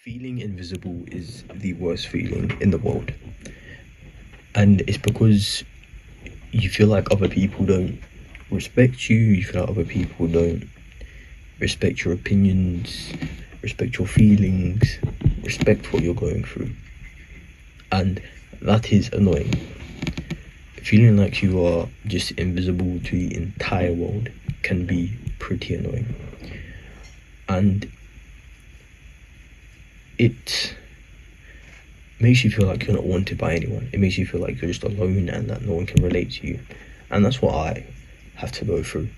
Feeling invisible is the worst feeling in the world. And it's because you feel like other people don't respect you, you feel like other people don't respect your opinions, respect your feelings, respect what you're going through. And that is annoying. Feeling like you are just invisible to the entire world can be pretty annoying. And it makes you feel like you're not wanted by anyone. It makes you feel like you're just alone and that no one can relate to you. And that's what I have to go through.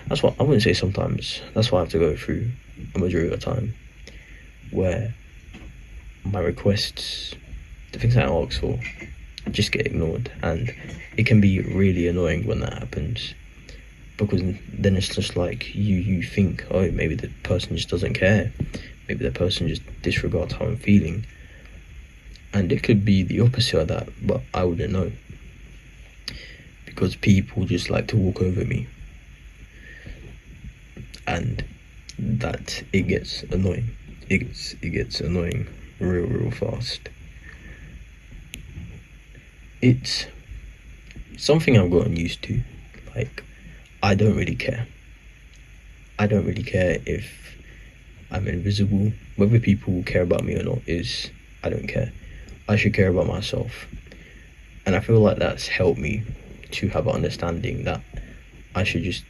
That's what I wouldn't say sometimes. That's what I have to go through a majority of the time, where my requests, the things I ask for, just get ignored, and it can be really annoying when that happens, because then it's just like you think, oh, maybe the person just doesn't care, maybe the person just disregards how I'm feeling, and it could be the opposite of that, but I wouldn't know, because people just like to walk over me, and that it gets annoying. It gets annoying real fast. It's something I've gotten used to. Like, I don't really care. I don't really care if I'm invisible. Whether people care about me or not I don't care. I should care about myself. And I feel like that's helped me to have an understanding that I should just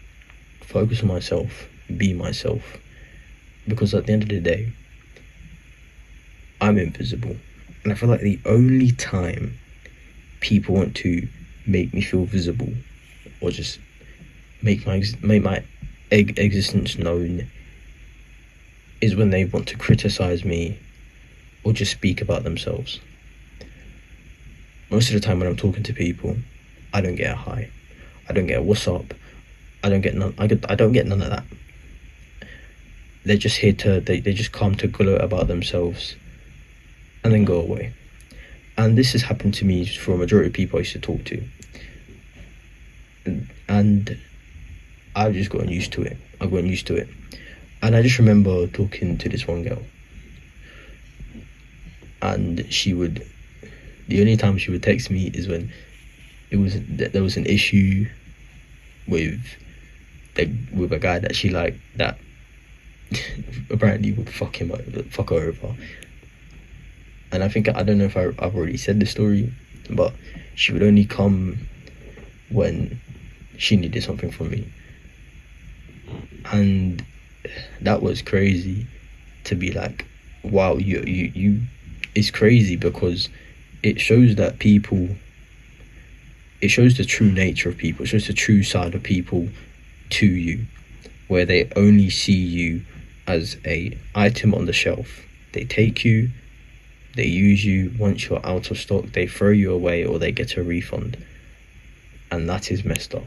focus on myself, be myself. Because at the end of the day, I'm invisible. And I feel like the only time people want to make me feel visible or just make my existence known is when they want to criticize me or just speak about themselves. Most of the time when I'm talking to people, I don't get a hi, I don't get a what's up, I don't get none of that. They're just here to they just come to gloat about themselves and then go away. And this has happened to me for a majority of people I used to talk to. And I've just gotten used to it. And I just remember talking to this one girl. And the only time she would text me is when there was an issue with a guy that she liked that apparently would fuck her over. And I don't know if I've already said the story, but she would only come when she needed something from me. And that was crazy to be like, wow, you it's crazy because it shows that it shows the true nature of people, it shows the true side of people to you, where they only see you as a item on the shelf. They take you, they use you. Once you're out of stock, they throw you away or they get a refund. And that is messed up.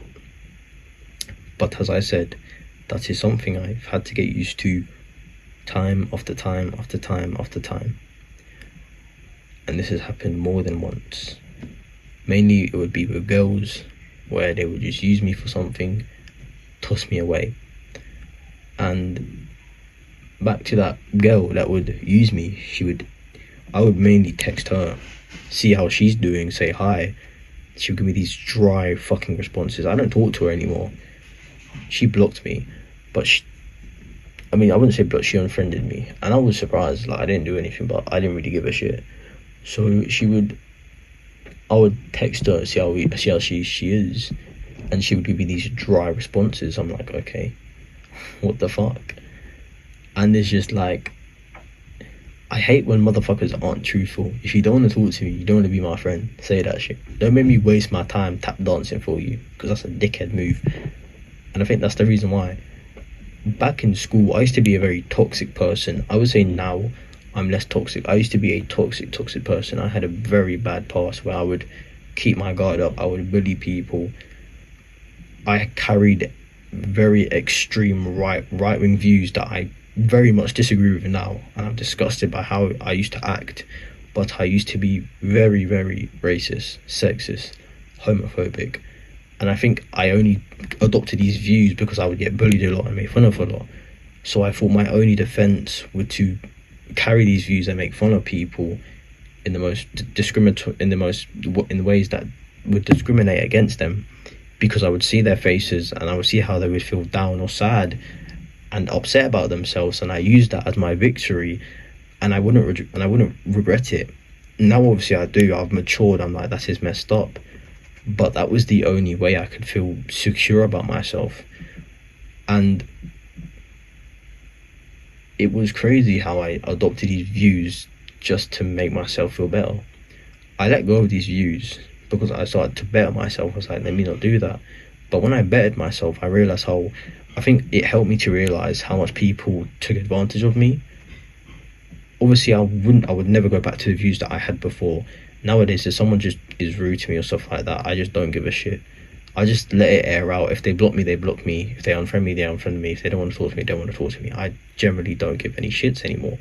But as I said, that is something I've had to get used to time after time after time after time. And this has happened more than once. Mainly it would be with girls, where they would just use me for something, toss me away. And back to that girl that would use me, I would mainly text her, see how she's doing, say hi. She would give me these dry fucking responses. I don't talk to her anymore. She blocked me, but I wouldn't say blocked, she unfriended me. And I was surprised, like I didn't do anything, but I didn't really give a shit. So I would text her, see how she is, and she would give me these dry responses. I'm like, okay, what the fuck? And it's just like, I hate when motherfuckers aren't truthful. If you don't want to talk to me, you don't want to be my friend, say that shit. Don't make me waste my time tap dancing for you, because that's a dickhead move. And I think that's the reason why. Back in school, I used to be a very toxic person. I would say now I'm less toxic. I used to be a toxic person. I had a very bad past where I would keep my guard up. I would bully people. I carried very extreme right-wing views that I very much disagree with now, and I'm disgusted by how I used to act. But I used to be very racist, sexist, homophobic, and I think I only adopted these views because I would get bullied a lot and made fun of a lot. So I thought my only defense would carry these views and make fun of people in the most discriminatory, in the ways that would discriminate against them, because I would see their faces and I would see how they would feel down or sad and upset about themselves, and I used that as my victory, and I wouldn't regret it. Now obviously I do. I've matured. I'm like, that is messed up, but that was the only way I could feel secure about myself. And it was crazy how I adopted these views just to make myself feel better. I let go of these views because I started to better myself. I was like, let me not do that. But when I bettered myself, I realized how, I think it helped me to realize how much people took advantage of me. Obviously, I would never go back to the views that I had before. Nowadays, if someone just is rude to me or stuff like that, I just don't give a shit. I just let it air out. If they block me, they block me. If they unfriend me, they unfriend me. If they don't want to talk to me, they don't want to talk to me. I generally don't give any shits anymore.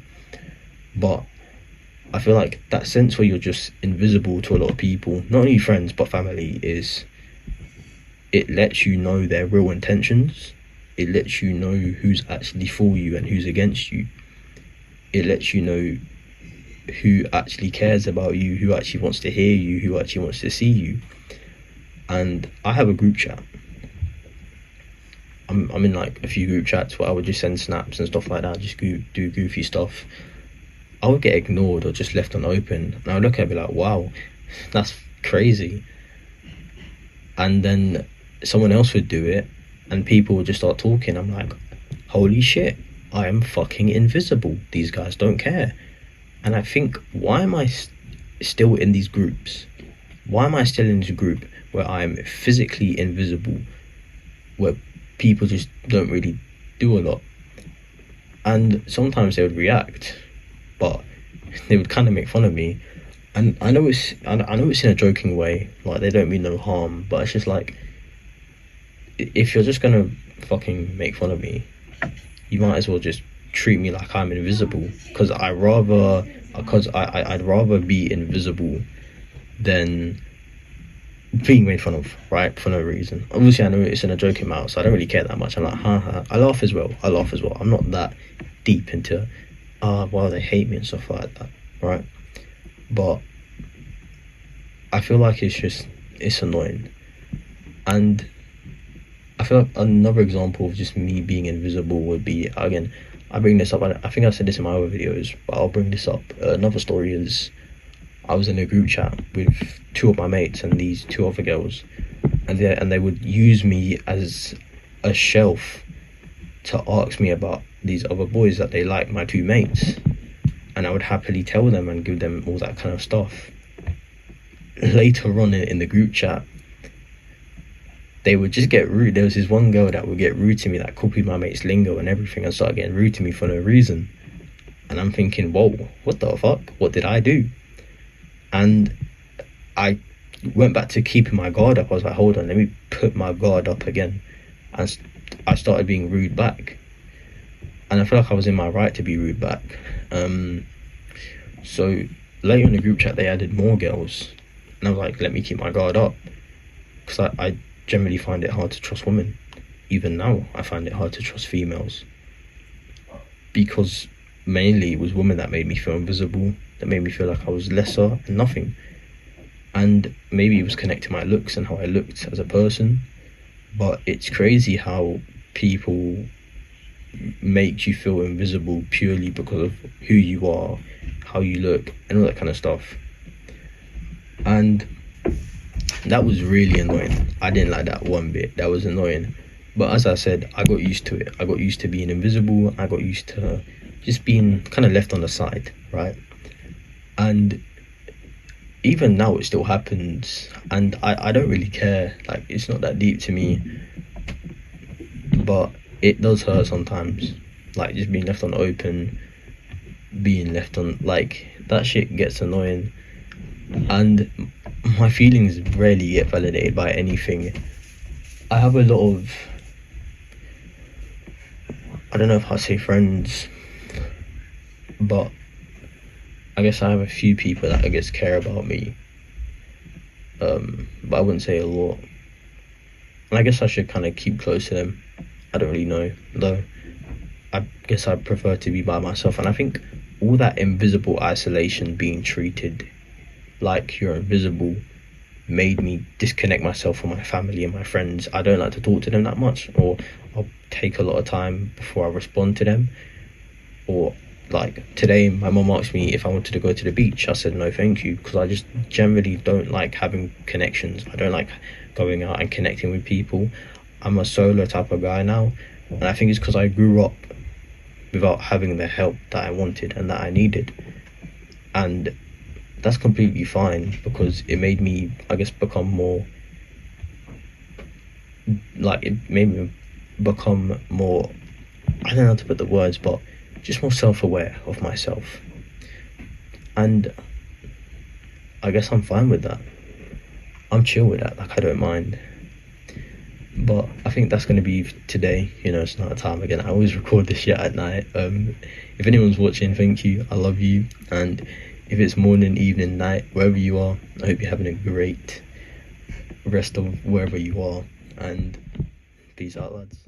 But I feel like that sense where you're just invisible to a lot of people, not only friends but family, it lets you know their real intentions. It lets you know who's actually for you and who's against you. It lets you know who actually cares about you, who actually wants to hear you, who actually wants to see you. And I have a group chat. I'm in like a few group chats where I would just send snaps and stuff like that, just do goofy stuff. I would get ignored or just left unopened, and I would look at it and be like, wow, that's crazy. And then someone else would do it and people would just start talking. I'm like, holy shit, I am fucking invisible. These guys don't care. And I think, why am I still in these groups? Why am I still in this group where I'm physically invisible, where people just don't really do a lot? And sometimes they would react, but they would kind of make fun of me. And I know it's in a joking way, like they don't mean no harm, but it's just like, if you're just gonna fucking make fun of me, you might as well just treat me like I'm invisible, because I'd rather be invisible than being made fun of, right, for no reason. Obviously I know it's in a joking mouth, so I don't really care that much. I'm like, haha. I laugh as well. I'm not that deep into well, they hate me and stuff like that, right? But I feel like it's annoying. And I feel like another example of just me being invisible would be, again, I bring this up, I think I've said this in my other videos, but I'll bring this up. Another story is, I was in a group chat with two of my mates and these two other girls, and they would use me as a shelf to ask me about these other boys that they like, my two mates, and I would happily tell them and give them all that kind of stuff. Later on in the group chat, they would just get rude. There was this one girl that would get rude to me, that copied my mate's lingo and everything, and started getting rude to me for no reason. And I'm thinking, whoa, what the fuck? What did I do? And I went back to keeping my guard up. I was like, hold on, let me put my guard up again. And I started being rude back. And I feel like I was in my right to be rude back. So later in the group chat, they added more girls. And I was like, let me keep my guard up. Because I generally find it hard to trust women. Even now, I find it hard to trust females. Because mainly it was women that made me feel invisible, that made me feel like I was lesser and nothing. And maybe it was connected to my looks and how I looked as a person. But it's crazy how people make you feel invisible purely because of who you are, how you look, and all that kind of stuff. And that was really annoying. I didn't like that one bit. That was annoying. But as I said, I got used to it. I got used to being invisible. I got used to just being kind of left on the side, right? And even now it still happens, and I don't really care. Like, it's not that deep to me, but it does hurt sometimes. Like, just being left on open, being left on, like, that shit gets annoying. And my feelings rarely get validated by anything. I have a lot of, I don't know if I say friends, but I guess I have a few people that I guess care about me, but I wouldn't say a lot. And I guess I should kind of keep close to them. I don't really know, though. I guess I prefer to be by myself, and I think all that invisible isolation, being treated like you're invisible, made me disconnect myself from my family and my friends. I don't like to talk to them that much, or I'll take a lot of time before I respond to them. Or like today, my mom asked me if I wanted to go to the beach. I said no, thank you, because I just generally don't like having connections. I don't like going out and connecting with people. I'm a solo type of guy now, and I think it's because I grew up without having the help that I wanted and that I needed. And that's completely fine, because it made me, I guess, become more, like, it made me become more, I don't know how to put the words, but just more self-aware of myself. And I guess I'm fine with that. I'm chill with that, like, I don't mind. But I think that's going to be today. It's not time again. I always record this shit at night. If anyone's watching, thank you, I love you. And if it's morning, evening, night, wherever you are, I hope you're having a great rest of wherever you are. And peace out, lads.